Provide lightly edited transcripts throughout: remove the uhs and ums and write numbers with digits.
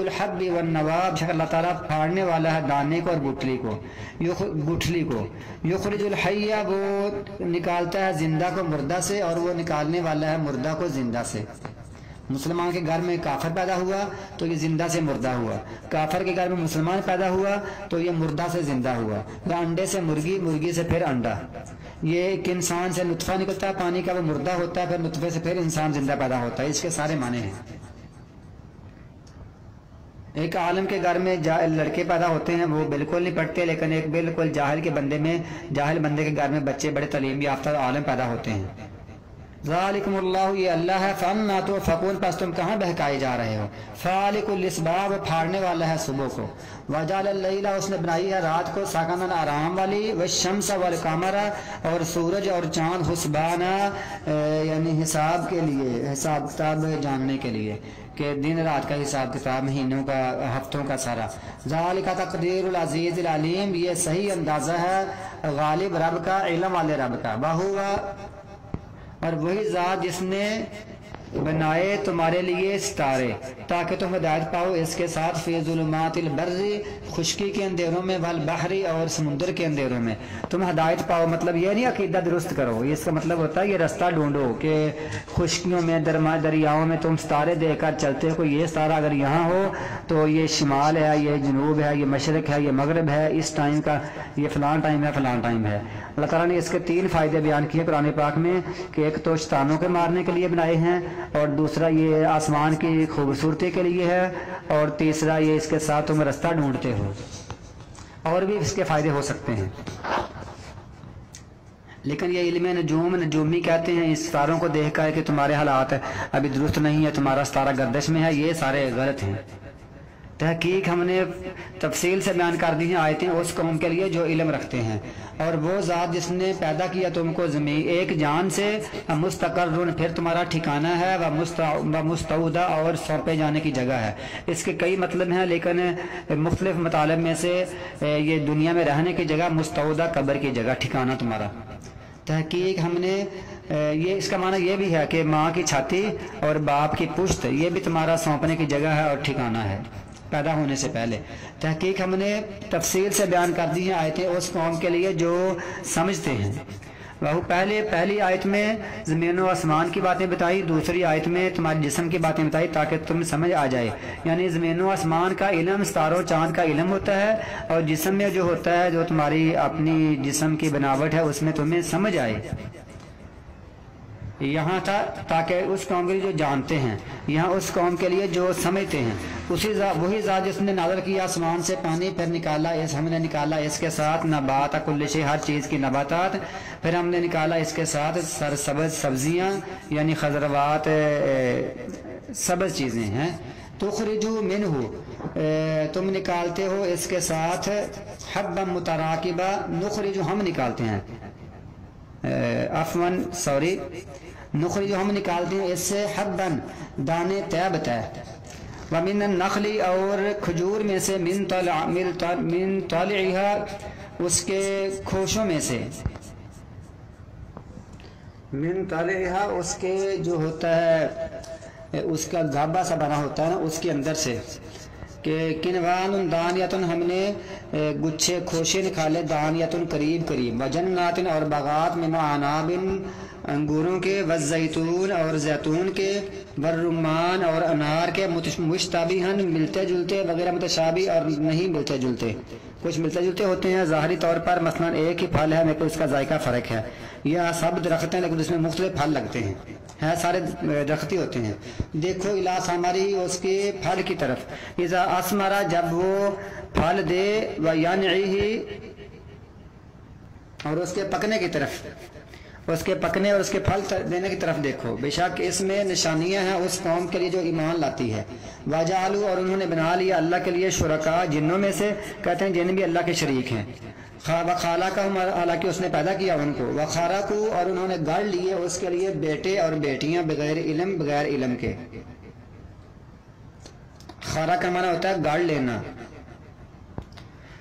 الحب والنواب, اللہ تعالیٰ پھاڑنے والا ہے دانے کو اور گٹھلی کو. یخرج الحی, وہ نکالتا ہے زندہ کو مردہ سے, اور وہ نکالنے والا ہے مردہ کو زندہ سے. مسلمان کے گھر میں کافر پیدا ہوا تو یہ زندہ سے مردہ ہوا, کافر کے گھر میں مسلمان پیدا ہوا تو یہ مردہ سے زندہ ہوا, یا انڈے سے مرغی, مرغی سے پھر انڈا. یہ ایک انسان سے نطفہ نکلتا ہے پانی کا, وہ مردہ ہوتا ہے, پھر نطفے سے پھر انسان زندہ پیدا ہوتا ہے. اس کے سارے معنی ہیں. ایک عالم کے گھر میں لڑکے پیدا ہوتے ہیں, وہ بالکل نہیں پڑھتے, لیکن ایک بالکل جاہل بندے کے گھر میں بچے بڑے تعلیم یافتہ عالم پیدا ہوتے ہیں. ذالکم اللہ, یہ اللہ ہے. فانا تؤفکون, پس تم کہاں بہکائے جا رہے ہو. فالق الاسباب, پھاڑنے والا ہے صبح کو. وجعل اللیل, اس نے بنائی ہے رات کو. ساکنن, آرام والی. والشمس والقمر, اور سورج اور چاند. حسبانا, یعنی حساب کے لیے, حساب کتاب جاننے کے لیے, کہ دن رات کا حساب کتاب, مہینوں کا, ہفتوں کا سارا. ذالک تقدیر العزیز العلیم, یہ صحیح اندازہ ہے غالب رب کا, علم والے رب کا. وہوا, اور وہی ذات جس نے بنائے تمہارے لیے ستارے تاکہ تم ہدایت پاؤ اس کے ساتھ. فی ظلمات البر, خشکی کے اندھیروں میں, والبحر, اور سمندر کے اندھیروں میں تم ہدایت پاؤ. مطلب یہ نہیں عقیدہ درست کرو, اس کا مطلب ہوتا ہے یہ رستہ ڈھونڈو کہ خشکیوں میں, دریاؤں میں تم ستارے دے کر چلتے ہو. یہ ستارہ اگر یہاں ہو تو یہ شمال ہے, یہ جنوب ہے, یہ مشرق ہے, یہ مغرب ہے, اس ٹائم کا یہ فلان ٹائم ہے, فلان ٹائم ہے. اللہ تعالیٰ نے اس کے 3 فائدے بیان کیے قرآن پاک میں, کہ ایک تو شیطانوں کے مارنے کے لیے بنائے ہیں, اور دوسرا یہ آسمان کی خوبصورتی کے لیے ہے, اور تیسرا یہ اس کے ساتھ تم رستہ ڈھونڈتے ہو. اور بھی اس کے فائدے ہو سکتے ہیں, لیکن یہ علم نجومی کہتے ہیں اس ستاروں کو دیکھ کر کہ تمہارے حالات ابھی درست نہیں ہے, تمہارا ستارہ گردش میں ہے, یہ سارے غلط ہیں. تحقیق ہم نے تفصیل سے بیان کر دی ہیں آیتیں اس قوم کے لیے جو علم رکھتے ہیں. اور وہ ذات جس نے پیدا کیا تم کو زمین ایک جان سے, مستقر, پھر تمہارا ٹھکانہ ہے, و مستودع, اور سونپے جانے کی جگہ ہے. اس کے کئی مطلب ہیں, لیکن مختلف مطالب میں سے یہ دنیا میں رہنے کی جگہ, مستودع قبر کی جگہ, ٹھکانہ تمہارا. تحقیق ہم نے یہ اس کا معنی یہ بھی ہے کہ ماں کی چھاتی اور باپ کی پشت, یہ بھی تمہارا سونپنے کی جگہ ہے اور ٹھکانہ ہے پیدا ہونے سے پہلے. تحقیق ہم نے تفصیل سے بیان کر دی ہیں آیتیں اس قوم کے لیے جو سمجھتے ہیں. وہ پہلی آیت میں زمین و آسمان کی باتیں بتائی, دوسری آیت میں تمہارے جسم کی باتیں بتائی تاکہ تم سمجھ آ جائے. یعنی زمین و آسمان کا علم, ستاروں چاند کا علم ہوتا ہے, اور جسم میں جو ہوتا ہے, جو تمہاری اپنی جسم کی بناوٹ ہے, اس میں تمہیں سمجھ آئے. یہاں تھا تاکہ اس قوم کے لیے جو جانتے ہیں, یہاں اس قوم کے لیے جو سمجھتے ہیں. وہی ذات جس نے نازل کیا آسمان سے پانی, پھر نکالا ہم نے نکالا اس کے ساتھ نبات کل شیء, ہر چیز کی نباتات, پھر ہم نے نکالا اس کے ساتھ سرسبز سبزیاں, یعنی خضروات, سبز چیزیں ہیں. تخرجو منہ, تم نکالتے ہو اس کے ساتھ, حبا متراکبا, نخرجو, ہم نکالتے ہیں, نخرج, ہم نکالتے ہیں اس سے, حبن, دانے, طے بتائے. ومن النخل, اور کھجور میں سے, من طالعها, اس کے کھوشوں میں سے, من طالعها, اس کے جو ہوتا ہے اس کا گھابا سا بنا ہوتا ہے نا, اس کے اندر سے, کہ کنوان دانیتن, ہم نے گچھے کھوشے نکالے, دانیتن, قریب قریب, وجنات, اور باغات, من عناب, انگوروں کے, والزیتون, اور زیتون کے, والرمان, اور انار کے, مشتبہن, ملتے جلتے, وغیرہ متشابہ, اور نہیں ملتے جلتے. کچھ ملتے جلتے ہوتے ہیں ظاہری طور پر, مثلا ایک ہی پھل ہے لیکن اس کا ذائقہ فرق ہے, یا سب درخت ہیں لیکن اس میں مختلف پھل لگتے ہیں, سارے درختی ہوتے ہیں. دیکھو الا ثمری, اس کے پھل کی طرف, اذا اثمرا, جب وہ پھل دے, وینعہ, اور اس کے پکنے کی طرف, اس کے پکنے اور اس کے پھل دینے کی طرف دیکھو. بے شک اس میں نشانیاں ہیں اس قوم کے لیے جو ایمان لاتی ہے. وجعلوا, اور انہوں نے بنا لیا اللہ کے لیے شرکاء, جنوں میں سے, کہتے ہیں جن بھی اللہ کے شریک ہیں. وخالقہم, حالانکہ اس نے پیدا کیا ان کو. وخرقوا, اور انہوں نے گڑھ لیے اس کے لیے بیٹے اور بیٹیاں, بغیر علم کے. خارا کا معنی ہوتا ہے گاڑ لینا.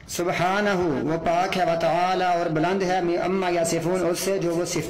سبحانہ, وہ پاک ہے, وتعالی, اور بلند ہے, اما یصفون, اس سے جو وہ صفت